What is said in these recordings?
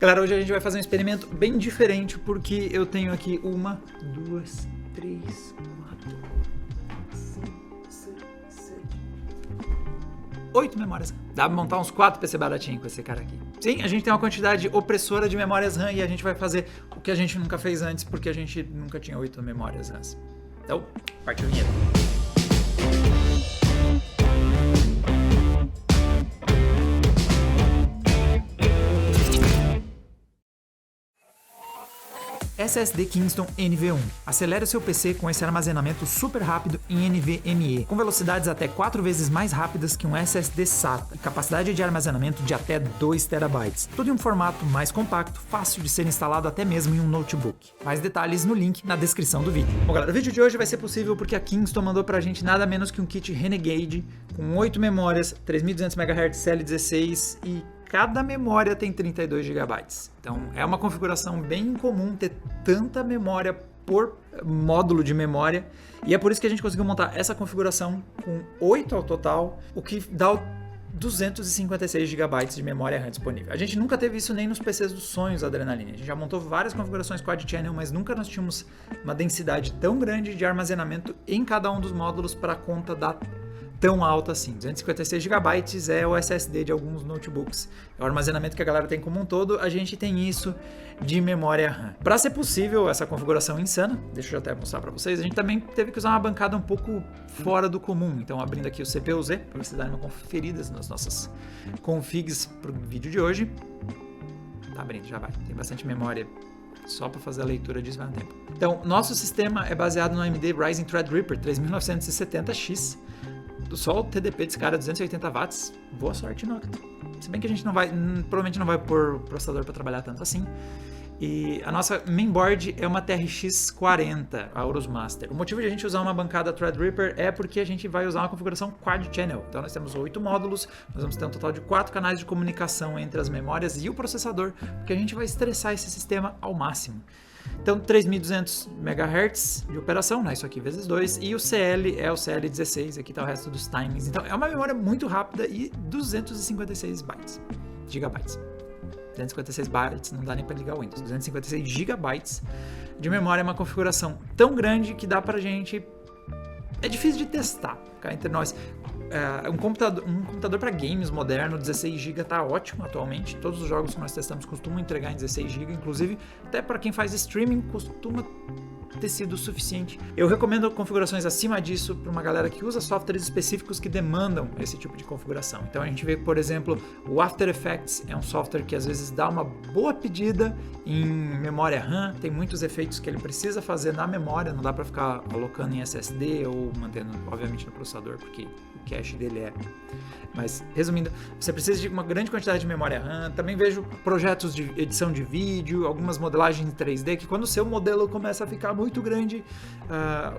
Galera, hoje a gente vai fazer um experimento bem diferente, porque eu tenho aqui 1, 2, 3, 4, 5, 6, 7, 8 memórias. Dá pra montar uns 4 PC baratinhos com esse cara aqui. Sim, a gente tem uma quantidade opressora de memórias RAM e a gente vai fazer o que a gente nunca fez antes, porque a gente nunca tinha 8 memórias RAM. Então, parte a vinheta. SSD Kingston NV1. Acelere o seu PC com esse armazenamento super rápido em NVMe, com velocidades até 4 vezes mais rápidas que um SSD SATA e capacidade de armazenamento de até 2 TB. Tudo em um formato mais compacto, fácil de ser instalado até mesmo em um notebook. Mais detalhes no link na descrição do vídeo. Bom, galera, o vídeo de hoje vai ser possível porque a Kingston mandou pra gente nada menos que um kit Renegade com 8 memórias, 3200 MHz CL16 e cada memória tem 32 GB. Então é uma configuração bem incomum ter tanta memória por módulo de memória. E é por isso que a gente conseguiu montar essa configuração com 8 ao total, o que dá 256 GB de memória RAM disponível. A gente nunca teve isso nem nos PCs dos sonhos Adrenaline. A gente já montou várias configurações Quad Channel, mas nunca nós tínhamos uma densidade tão grande de armazenamento em cada um dos módulos para conta da tão alta assim. 256 GB é o SSD de alguns notebooks. É o armazenamento que a galera tem como um todo. A gente tem isso de memória RAM. Para ser possível essa configuração insana, deixa eu até mostrar para vocês, a gente também teve que usar uma bancada um pouco fora do comum. Então, abrindo aqui o CPU-Z, para vocês darem uma conferida nas nossas configs para o vídeo de hoje. Tá abrindo, já vai. Tem bastante memória. Só para fazer a leitura disso vai um tempo. Então, nosso sistema é baseado no AMD Ryzen Threadripper 3970X. Só o TDP desse cara é 280 watts. Boa sorte, Nocta. Se bem que a gente provavelmente não vai pôr o processador para trabalhar tanto assim. E a nossa mainboard é uma TRX 40, a Aorus Master. O motivo de a gente usar uma bancada Threadripper é porque a gente vai usar uma configuração Quad Channel. Então nós temos 8 módulos, nós vamos ter um total de 4 canais de comunicação entre as memórias e o processador, porque a gente vai estressar esse sistema ao máximo. Então 3200 MHz de operação, né? Isso aqui vezes 2, e o CL é o CL16, aqui está o resto dos timings. Então é uma memória muito rápida e 256 gigabytes. 256 bytes, não dá nem para ligar o Windows. 256 gigabytes de memória é uma configuração tão grande que dá pra gente... É difícil de testar, cá entre nós. Um computador para games moderno, 16 GB tá ótimo atualmente. Todos os jogos que nós testamos costumam entregar em 16 GB, inclusive até para quem faz streaming costuma ter sido suficiente. Eu recomendo configurações acima disso para uma galera que usa softwares específicos que demandam esse tipo de configuração. Então a gente vê, por exemplo, o After Effects é um software que às vezes dá uma boa pedida em memória RAM, tem muitos efeitos que ele precisa fazer na memória, não dá para ficar alocando em SSD ou mantendo, obviamente, no processador, porque o cache dele é... Mas, resumindo, você precisa de uma grande quantidade de memória RAM. Também vejo projetos de edição de vídeo, algumas modelagens em 3D, que quando o seu modelo começa a ficar muito grande,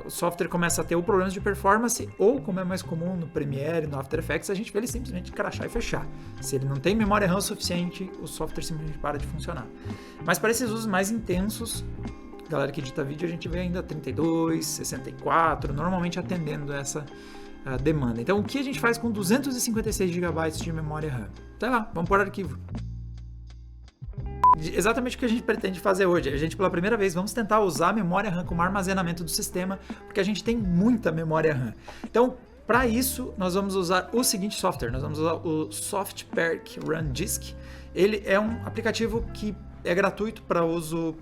o software começa a ter ou problemas de performance, ou, como é mais comum no Premiere, no After Effects, a gente vê ele simplesmente crashar e fechar. Se ele não tem memória RAM suficiente, o software simplesmente para de funcionar. Mas para esses usos mais intensos, galera que edita vídeo, a gente vê ainda 32, 64, normalmente atendendo essa demanda. Então, o que a gente faz com 256 GB de memória RAM? Tá lá, vamos por arquivo. Exatamente o que a gente pretende fazer hoje. A gente, pela primeira vez, vamos tentar usar a memória RAM como armazenamento do sistema, porque a gente tem muita memória RAM. Então, para isso, nós vamos usar o seguinte software. Nós vamos usar o SoftPerk Run Disk. Ele é um aplicativo que é gratuito para uso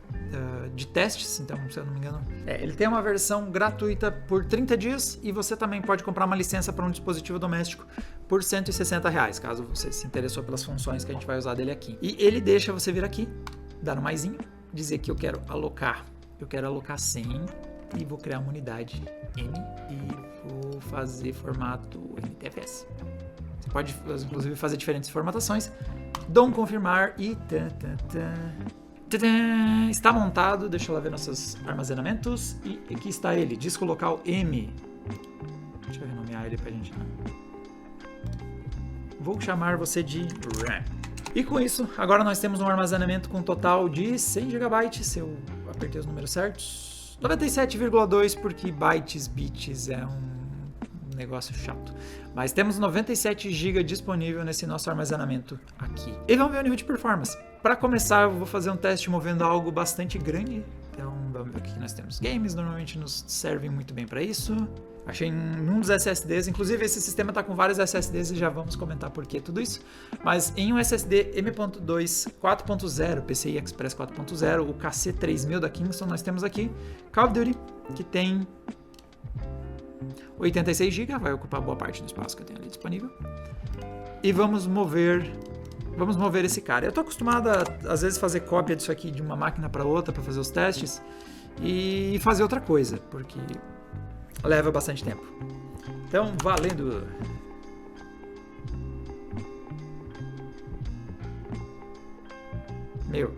de testes, então, se eu não me engano, ele tem uma versão gratuita por 30 dias e você também pode comprar uma licença para um dispositivo doméstico por R$160, caso você se interessou pelas funções que a gente vai usar dele aqui. E ele deixa você vir aqui, dar no maisinho, dizer que eu quero alocar 100 e vou criar uma unidade M e vou fazer formato NTFS. Você pode, inclusive, fazer diferentes formatações. Dou um confirmar e está montado. Deixa eu lá ver nossos armazenamentos. E aqui está ele, disco local M. Deixa eu renomear ele pra gente. Vou chamar você de RAM. E com isso, agora nós temos um armazenamento com um total de 100 GB. Se eu apertei os números certos, 97,2, porque bits é um negócio chato. Mas temos 97 GB disponível nesse nosso armazenamento aqui. E vamos ver o nível de performance. Para começar, eu vou fazer um teste movendo algo bastante grande. Então vamos ver o que nós temos. Games normalmente nos servem muito bem para isso. Achei num dos SSDs, inclusive esse sistema está com vários SSDs e já vamos comentar por que tudo isso. Mas em um SSD M.2 4.0, PCI Express 4.0, o KC3000 da Kingston, nós temos aqui Call of Duty, que tem 86 GB, vai ocupar boa parte do espaço que eu tenho ali disponível. E vamos mover esse cara. Eu estou acostumado a, às vezes, fazer cópia disso aqui de uma máquina para outra para fazer os testes e fazer outra coisa, porque leva bastante tempo. Então, valendo! Meu,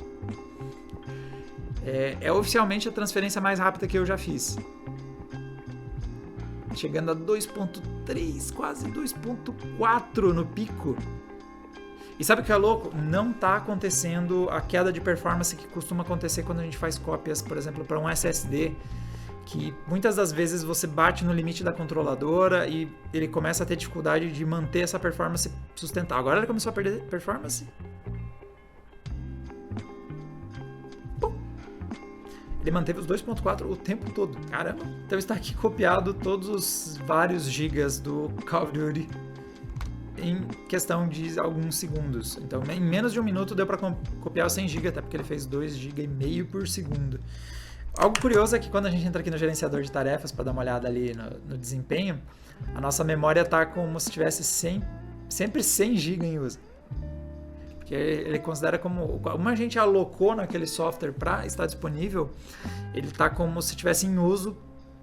é oficialmente a transferência mais rápida que eu já fiz. Chegando a 2.3, quase 2.4 no pico. E sabe o que é louco? Não está acontecendo a queda de performance que costuma acontecer quando a gente faz cópias, por exemplo, para um SSD, que muitas das vezes você bate no limite da controladora e ele começa a ter dificuldade de manter essa performance sustentável. Agora ele começou a perder performance. Ele manteve os 2.4 o tempo todo. Caramba! Então está aqui copiado todos os vários gigas do Call of Duty em questão de alguns segundos. Então, em menos de um minuto deu para copiar os 100 GB, até porque ele fez 2,5 GB por segundo. Algo curioso é que quando a gente entra aqui no gerenciador de tarefas para dar uma olhada ali no desempenho, a nossa memória está como se tivesse sempre 100 GB em uso. Porque ele considera como a gente alocou naquele software para estar disponível, ele está como se tivesse em uso.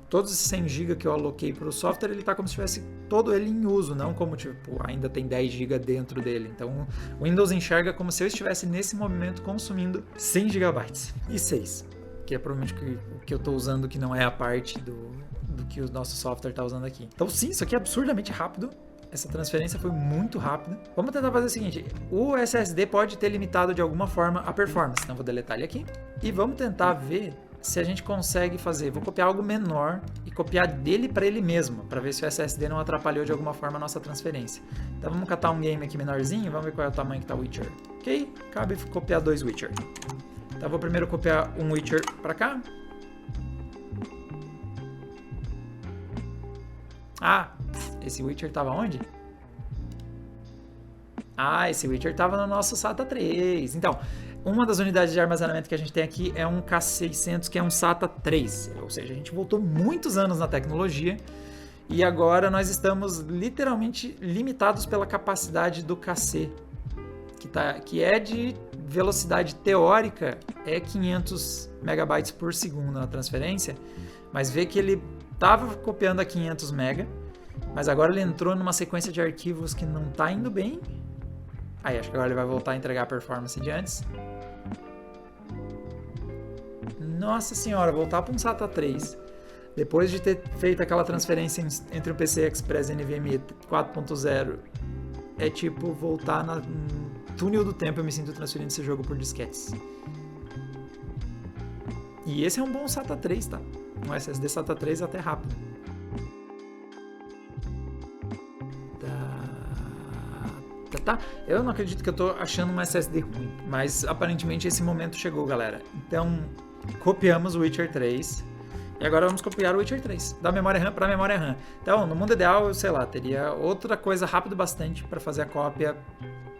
Todos esses 100 GB que eu aloquei para o software, ele está como se tivesse todo ele em uso, não como tipo, ainda tem 10 GB dentro dele. Então o Windows enxerga como se eu estivesse nesse momento consumindo 100 GB e 6, que é provavelmente o que eu estou usando, que não é a parte do que o nosso software está usando aqui. Então sim, isso aqui é absurdamente rápido. Essa transferência foi muito rápida. Vamos tentar fazer o seguinte, o SSD pode ter limitado de alguma forma a performance, então vou deletar ele aqui. E vamos tentar ver se a gente consegue fazer. Vou copiar algo menor e copiar dele para ele mesmo, para ver se o SSD não atrapalhou de alguma forma a nossa transferência. Então vamos catar um game aqui menorzinho, vamos ver qual é o tamanho que está o Witcher. Ok, cabe copiar 2 Witcher. Então vou primeiro copiar um Witcher para cá. Ah, esse Witcher estava onde? Ah, esse Witcher estava no nosso SATA 3. Então, uma das unidades de armazenamento que a gente tem aqui é um K600, que é um SATA 3. Ou seja, a gente voltou muitos anos na tecnologia e agora nós estamos literalmente limitados pela capacidade do KC, que é de velocidade teórica, é 500 megabytes por segundo na transferência, mas vê que ele estava copiando a 500 MB, mas agora ele entrou numa sequência de arquivos que não está indo bem. Aí, acho que agora ele vai voltar a entregar a performance de antes. Nossa senhora, voltar para um SATA 3, depois de ter feito aquela transferência entre o PCI Express NVMe 4.0, é tipo voltar no túnel do tempo. Eu me sinto transferindo esse jogo por disquetes. E esse é um bom SATA 3, tá? Um SSD SATA 3 até rápido. Tá. Eu não acredito que eu tô achando um SSD ruim, mas aparentemente esse momento chegou, galera. Então, copiamos o Witcher 3 e agora vamos copiar o Witcher 3 da memória RAM para memória RAM. Então, no mundo ideal, eu sei lá, teria outra coisa rápido bastante para fazer a cópia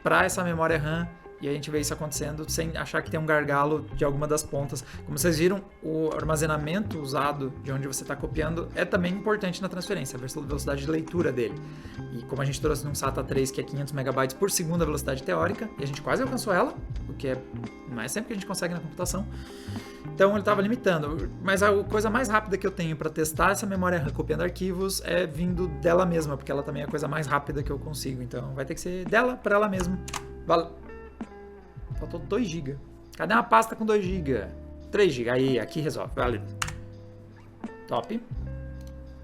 para essa memória RAM. E a gente vê isso acontecendo sem achar que tem um gargalo de alguma das pontas. Como vocês viram, o armazenamento usado de onde você está copiando é também importante na transferência, a velocidade de leitura dele. E como a gente trouxe num SATA 3 que é 500 megabytes por segundo a velocidade teórica, e a gente quase alcançou ela, o que não é sempre que a gente consegue na computação. Então ele estava limitando. Mas a coisa mais rápida que eu tenho para testar essa memória RAM copiando arquivos é vindo dela mesma, porque ela também é a coisa mais rápida que eu consigo. Então vai ter que ser dela para ela mesma. Faltou 2 GB. Cadê uma pasta com 2 GB? 3 GB. Aí, aqui resolve. Válido. Top.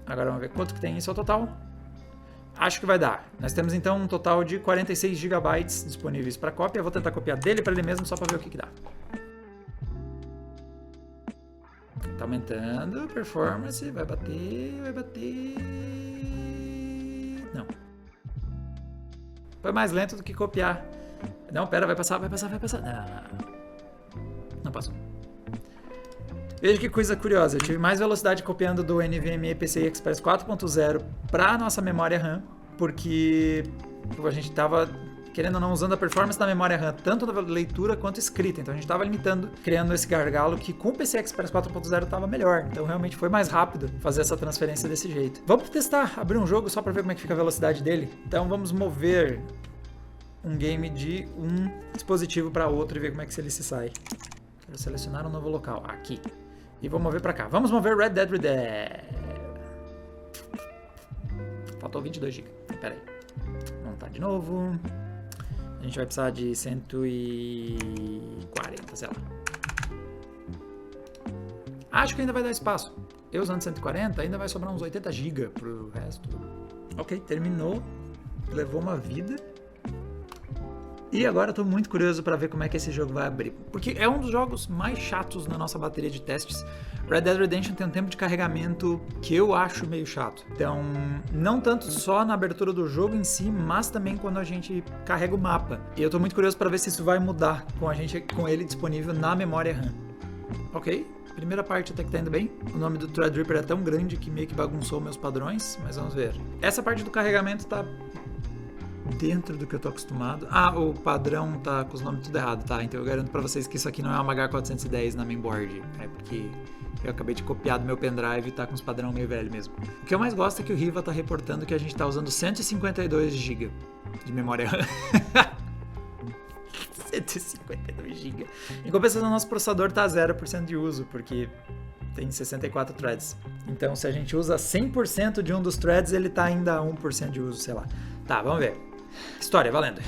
Agora vamos ver quanto que tem isso ao total. Acho que vai dar. Nós temos então um total de 46 GB disponíveis para cópia. Eu vou tentar copiar dele para ele mesmo só para ver o que dá. Tá aumentando a performance. Vai bater, vai bater. Foi mais lento do que copiar. Não, pera, vai passar. Não passou. Veja que coisa curiosa, eu tive mais velocidade copiando do NVMe PCI Express 4.0 para nossa memória RAM, porque a gente estava, querendo ou não, usando a performance da memória RAM, tanto na leitura quanto escrita. Então a gente estava limitando, criando esse gargalo que com o PCI Express 4.0 estava melhor. Então realmente foi mais rápido fazer essa transferência desse jeito. Vamos testar, abrir um jogo só para ver como é que fica a velocidade dele. Então vamos mover um game de um dispositivo para outro e ver como é que ele se sai. Quero selecionar um novo local, aqui. E vou mover para cá. Vamos mover Red Dead Redemption. Faltou 22 GB. Pera aí. Montar de novo. A gente vai precisar de 140, sei lá. Acho que ainda vai dar espaço. Eu usando 140, ainda vai sobrar uns 80 GB pro resto. Ok, terminou. Levou uma vida. E agora eu tô muito curioso para ver como é que esse jogo vai abrir. Porque é um dos jogos mais chatos na nossa bateria de testes. Red Dead Redemption tem um tempo de carregamento que eu acho meio chato. Então, não tanto só na abertura do jogo em si, mas também quando a gente carrega o mapa. E eu tô muito curioso para ver se isso vai mudar com ele disponível na memória RAM. Ok, primeira parte até que tá indo bem. O nome do Threadripper é tão grande que meio que bagunçou meus padrões, mas vamos ver. Essa parte do carregamento tá dentro do que eu tô acostumado. Ah, o padrão tá com os nomes tudo errado, tá? Então eu garanto pra vocês que isso aqui não é uma H410 na mainboard. É porque eu acabei de copiar do meu pendrive e tá com os padrão meio velho mesmo. O que eu mais gosto é que o Riva tá reportando que a gente tá usando 152 GB de memória RAM. 152 GB. Em compensação, nosso processador tá 0% de uso, porque tem 64 threads. Então, se a gente usa 100% de um dos threads, ele tá ainda a 1% de uso, sei lá. Tá, vamos ver. História, valendo.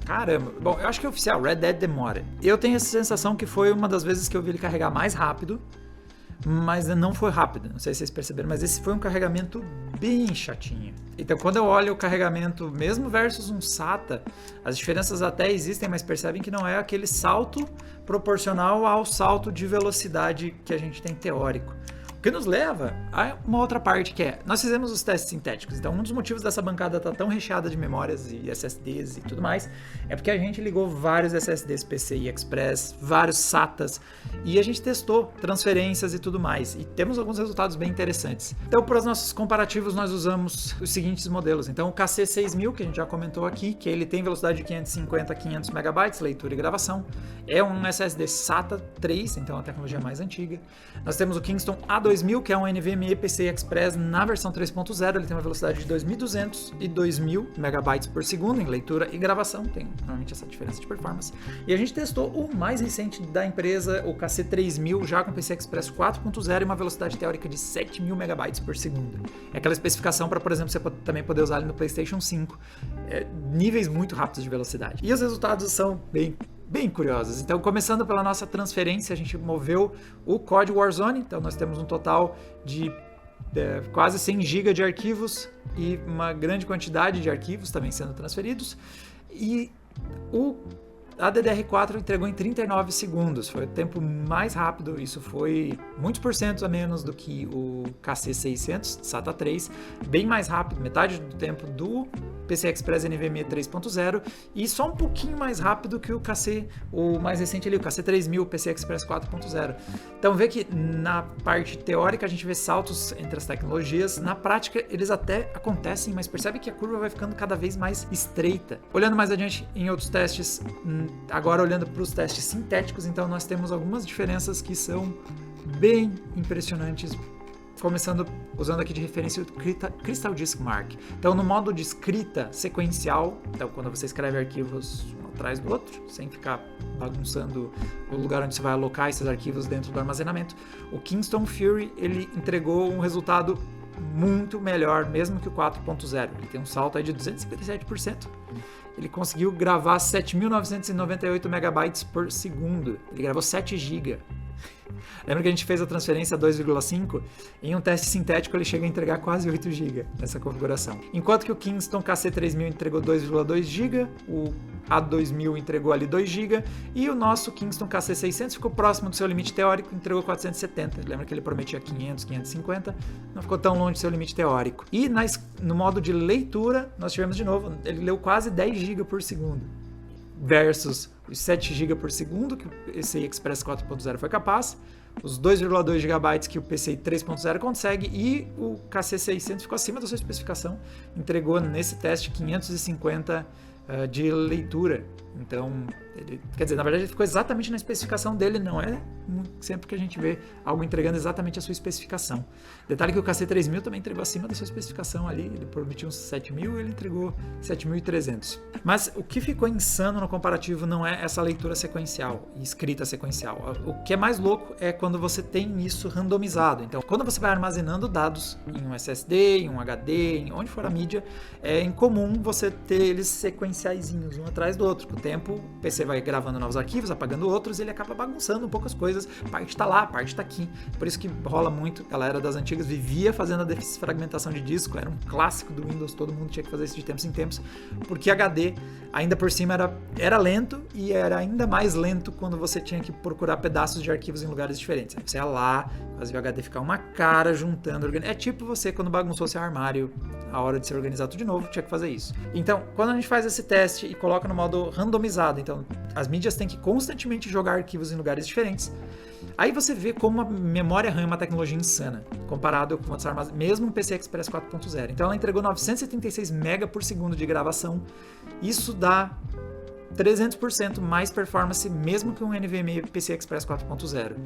Caramba. Bom, eu acho que é oficial, Red Dead demora. Eu tenho essa sensação que foi uma das vezes que eu vi ele carregar mais rápido, mas não foi rápido. Não sei se vocês perceberam, mas esse foi um carregamento bem chatinho. Então, quando eu olho o carregamento, mesmo versus um SATA, as diferenças até existem, mas percebem que não é aquele salto proporcional ao salto de velocidade que a gente tem teórico. O que nos leva a uma outra parte que é, nós fizemos os testes sintéticos, então um dos motivos dessa bancada estar tão recheada de memórias e SSDs e tudo mais, é porque a gente ligou vários SSDs PCI Express, vários SATAs, e a gente testou transferências e tudo mais, e temos alguns resultados bem interessantes. Então, para os nossos comparativos, nós usamos os seguintes modelos. Então, o KC6000, que a gente já comentou aqui, que ele tem velocidade de 550 a 500 MB, leitura e gravação, é um SSD SATA 3, então a tecnologia mais antiga. Nós temos o Kingston A2000, que é um NVMe PCI Express na versão 3.0, ele tem uma velocidade de 2.200 e 2.000 MB por segundo em leitura e gravação, tem normalmente essa diferença de performance. E a gente testou o mais recente da empresa, o KC3000, já com PCI Express 4.0 e uma velocidade teórica de 7.000 MB por segundo. É aquela especificação para, por exemplo, você também poder usar ele no PlayStation 5. Níveis muito rápidos de velocidade. E os resultados são bem curiosos. Então, começando pela nossa transferência, a gente moveu o COD Warzone, então nós temos um total de quase 100 GB de arquivos e uma grande quantidade de arquivos também sendo transferidos, e a DDR4 entregou em 39 segundos, foi o tempo mais rápido, isso foi muitos porcentos a menos do que o KC600 SATA 3, bem mais rápido, metade do tempo do PCI Express NVMe 3.0 e só um pouquinho mais rápido que o mais recente ali, o KC3000 PCI Express 4.0. Então vê que na parte teórica a gente vê saltos entre as tecnologias, na prática eles até acontecem, mas percebe que a curva vai ficando cada vez mais estreita. Olhando mais adiante em outros testes, agora olhando para os testes sintéticos, então nós temos algumas diferenças que são bem impressionantes. Começando usando aqui de referência o Crystal Disk Mark. Então, no modo de escrita sequencial, então quando você escreve arquivos um atrás do outro, sem ficar bagunçando o lugar onde você vai alocar esses arquivos dentro do armazenamento, o Kingston Fury ele entregou um resultado muito melhor, mesmo que o 4.0. Ele tem um salto aí de 257%. Ele conseguiu gravar 7.998 MB por segundo. Ele gravou 7 GB. Lembra que a gente fez a transferência 2,5? Em um teste sintético ele chega a entregar quase 8 GB nessa configuração. Enquanto que o Kingston KC3000 entregou 2,2 GB, o A2000 entregou ali 2 GB e o nosso Kingston KC600 ficou próximo do seu limite teórico, entregou 470. Lembra que ele prometia 500, 550? Não ficou tão longe do seu limite teórico. E no modo de leitura, nós tivemos de novo, ele leu quase 10 GB por segundo, versus os 7 GB por segundo que o PCI Express 4.0 foi capaz, os 2,2 GB que o PCI 3.0 consegue e o KC600 ficou acima da sua especificação, entregou nesse teste 550 de leitura. Então, quer dizer, na verdade ele ficou exatamente na especificação dele, não é sempre que a gente vê algo entregando exatamente a sua especificação. Detalhe que o KC3000 também entregou acima da sua especificação ali, ele prometia uns 7.000 e ele entregou 7.300. Mas o que ficou insano no comparativo não é essa leitura sequencial e escrita sequencial. O que é mais louco é quando você tem isso randomizado. Então, quando você vai armazenando dados em um SSD, em um HD, em onde for a mídia, é incomum você ter eles sequenciaizinhos, um atrás do outro. Com o tempo, o PC vai gravando novos arquivos, apagando outros, e ele acaba bagunçando um pouco as coisas. Parte está lá, parte está aqui. Por isso que rola muito. A galera das antigas vivia fazendo a desfragmentação de disco, era um clássico do Windows, todo mundo tinha que fazer isso de tempos em tempos, porque HD, ainda por cima, era lento, e era ainda mais lento quando você tinha que procurar pedaços de arquivos em lugares diferentes. Aí você ia lá, fazia o HD ficar uma cara juntando. É tipo você quando bagunçou seu armário, a hora de se organizar tudo de novo, tinha que fazer isso. Então, quando a gente faz esse teste e coloca no modo randomizado, então as mídias têm que constantemente jogar arquivos em lugares diferentes, aí você vê como a memória RAM é uma tecnologia insana, comparado com outros armazéns, mesmo um PCI Express 4.0. Então ela entregou 976 MB por segundo de gravação, isso dá 300% mais performance mesmo que um NVMe PCI Express 4.0.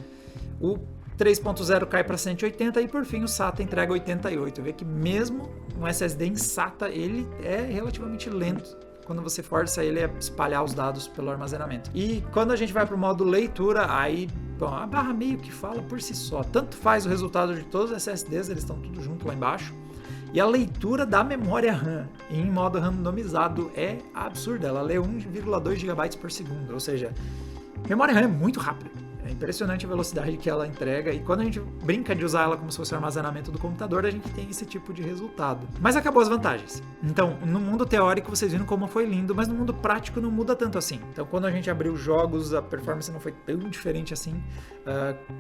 O 3.0 cai para 180 e por fim o SATA entrega 88. Vê que mesmo um SSD em SATA ele é relativamente lento quando você força ele a espalhar os dados pelo armazenamento. E quando a gente vai para o modo leitura, aí bom, a barra meio que fala por si só. Tanto faz o resultado de todos os SSDs, eles estão tudo junto lá embaixo. E a leitura da memória RAM em modo randomizado é absurda. Ela lê 1,2 GB por segundo, ou seja, a memória RAM é muito rápida. É impressionante a velocidade que ela entrega, e quando a gente brinca de usar ela como se fosse o armazenamento do computador, a gente tem esse tipo de resultado. Mas acabou as vantagens. Então, no mundo teórico vocês viram como foi lindo, mas no mundo prático não muda tanto assim. Então, quando a gente abriu jogos, a performance não foi tão diferente assim.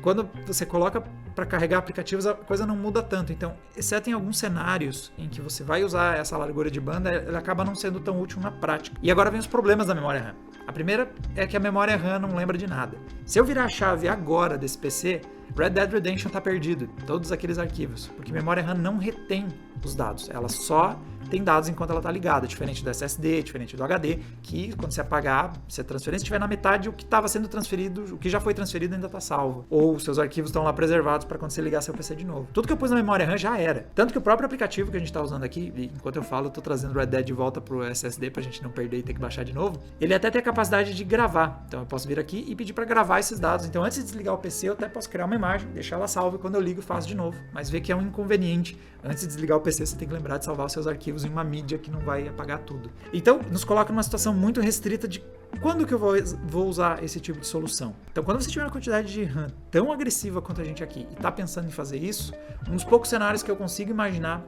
Quando você coloca para carregar aplicativos, a coisa não muda tanto. Então, exceto em alguns cenários em que você vai usar essa largura de banda, ela acaba não sendo tão útil na prática. E agora vem os problemas da memória RAM. A primeira é que a memória RAM não lembra de nada. Se eu virar a chave agora desse PC, Red Dead Redemption está perdido, todos aqueles arquivos, porque memória RAM não retém os dados, ela só tem dados enquanto ela está ligada, diferente do SSD, diferente do HD, que quando você apagar, se a transferência estiver na metade, o que estava sendo transferido, o que já foi transferido ainda está salvo, ou seus arquivos estão lá preservados para quando você ligar seu PC de novo. Tudo que eu pus na memória RAM já era, tanto que o próprio aplicativo que a gente está usando aqui, enquanto eu falo, eu estou trazendo Red Dead de volta para o SSD para a gente não perder e ter que baixar de novo, ele até tem a capacidade de gravar, então eu posso vir aqui e pedir para gravar esses dados, então antes de desligar o PC eu até posso criar uma imagem, deixar ela salva e quando eu ligo faço de novo, mas vê que é um inconveniente, antes de desligar o PC você tem que lembrar de salvar os seus arquivos em uma mídia que não vai apagar tudo. Então, nos coloca numa situação muito restrita de quando que eu vou usar esse tipo de solução. Então, quando você tiver uma quantidade de RAM tão agressiva quanto a gente aqui e está pensando em fazer isso, um dos poucos cenários que eu consigo imaginar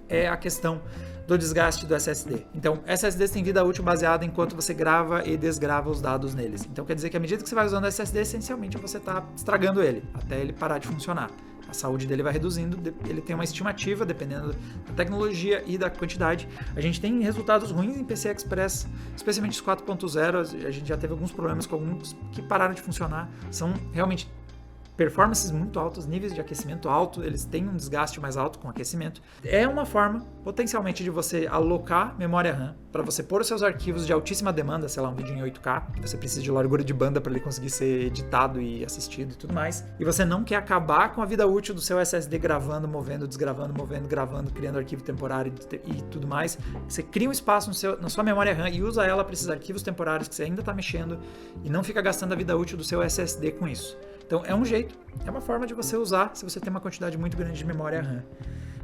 é a questão do desgaste do SSD. Então, SSDs têm vida útil baseada enquanto você grava e desgrava os dados neles. Então, quer dizer que à medida que você vai usando o SSD, essencialmente você está estragando ele, até ele parar de funcionar. A saúde dele vai reduzindo, ele tem uma estimativa, dependendo da tecnologia e da quantidade. A gente tem resultados ruins em PCI Express, especialmente os 4.0, a gente já teve alguns problemas com alguns que pararam de funcionar, são realmente performances muito altas, níveis de aquecimento alto, eles têm um desgaste mais alto com aquecimento. É uma forma, potencialmente, de você alocar memória RAM para você pôr os seus arquivos de altíssima demanda, sei lá, um vídeo em 8K, que você precisa de largura de banda para ele conseguir ser editado e assistido e tudo mais. E você não quer acabar com a vida útil do seu SSD gravando, movendo, desgravando, movendo, gravando, criando arquivo temporário e tudo mais. Você cria um espaço na sua memória RAM e usa ela para esses arquivos temporários que você ainda está mexendo e não fica gastando a vida útil do seu SSD com isso. Então é um jeito, é uma forma de você usar se você tem uma quantidade muito grande de memória RAM.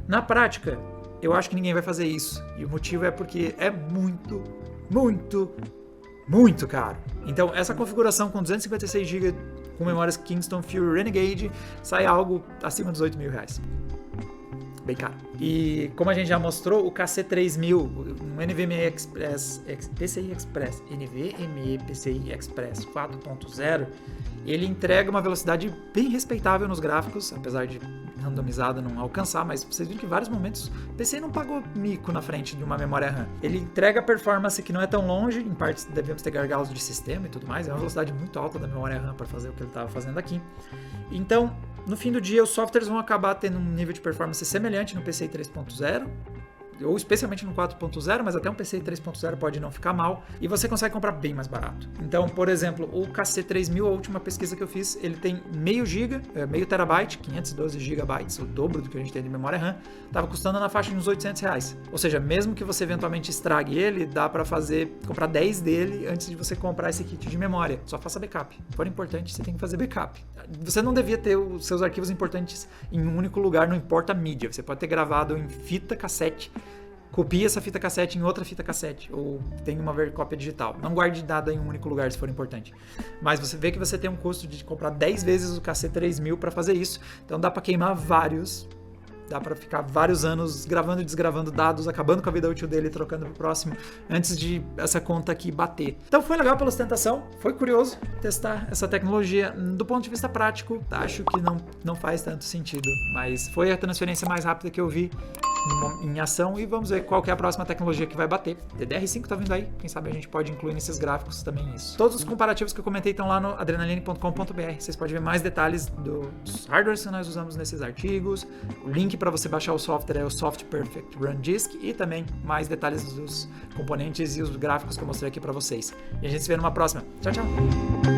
Na prática, eu acho que ninguém vai fazer isso. E o motivo é porque é muito, muito, muito caro. Então essa configuração com 256 GB com memórias Kingston Fury Renegade, sai algo acima dos R$8.000. Bem caro. E como a gente já mostrou, o KC3000, um NVMe Express, PCI Express, NVMe PCI Express 4.0, ele entrega uma velocidade bem respeitável nos gráficos, apesar de randomizada não alcançar, mas vocês viram que em vários momentos o PC não pagou mico na frente de uma memória RAM. Ele entrega performance que não é tão longe, em partes devemos ter gargalos de sistema e tudo mais, é uma velocidade muito alta da memória RAM para fazer o que ele estava fazendo aqui. Então, no fim do dia, os softwares vão acabar tendo um nível de performance semelhante no PCI 3.0, ou especialmente no 4.0, mas até um PCI 3.0 pode não ficar mal, e você consegue comprar bem mais barato. Então, por exemplo, o KC3000, a última pesquisa que eu fiz, ele tem meio terabyte, 512 gigabytes, o dobro do que a gente tem de memória RAM, estava custando na faixa de uns R$800. Ou seja, mesmo que você eventualmente estrague ele, dá para comprar 10 dele antes de você comprar esse kit de memória. Só faça backup. Se for importante, você tem que fazer backup. Você não devia ter os seus arquivos importantes em um único lugar, não importa a mídia. Você pode ter gravado em fita cassete, copie essa fita cassete em outra fita cassete, ou tem uma cópia digital. Não guarde nada em um único lugar se for importante. Mas você vê que você tem um custo de comprar 10 vezes o KC3000 para fazer isso, então dá para queimar vários. Dá para ficar vários anos gravando e desgravando dados, acabando com a vida útil dele e trocando pro próximo, antes de essa conta aqui bater. Então foi legal pela ostentação, foi curioso testar essa tecnologia. Do ponto de vista prático, acho que não faz tanto sentido, mas foi a transferência mais rápida que eu vi em ação, e vamos ver qual que é a próxima tecnologia que vai bater. DDR5 tá vindo aí, quem sabe a gente pode incluir nesses gráficos também isso. Todos os comparativos que eu comentei estão lá no adrenaline.com.br, vocês podem ver mais detalhes dos hardwares que nós usamos nesses artigos, o link para você baixar o software é o Soft Perfect Run Disk, e também mais detalhes dos componentes e os gráficos que eu mostrei aqui para vocês. E a gente se vê numa próxima. Tchau, tchau!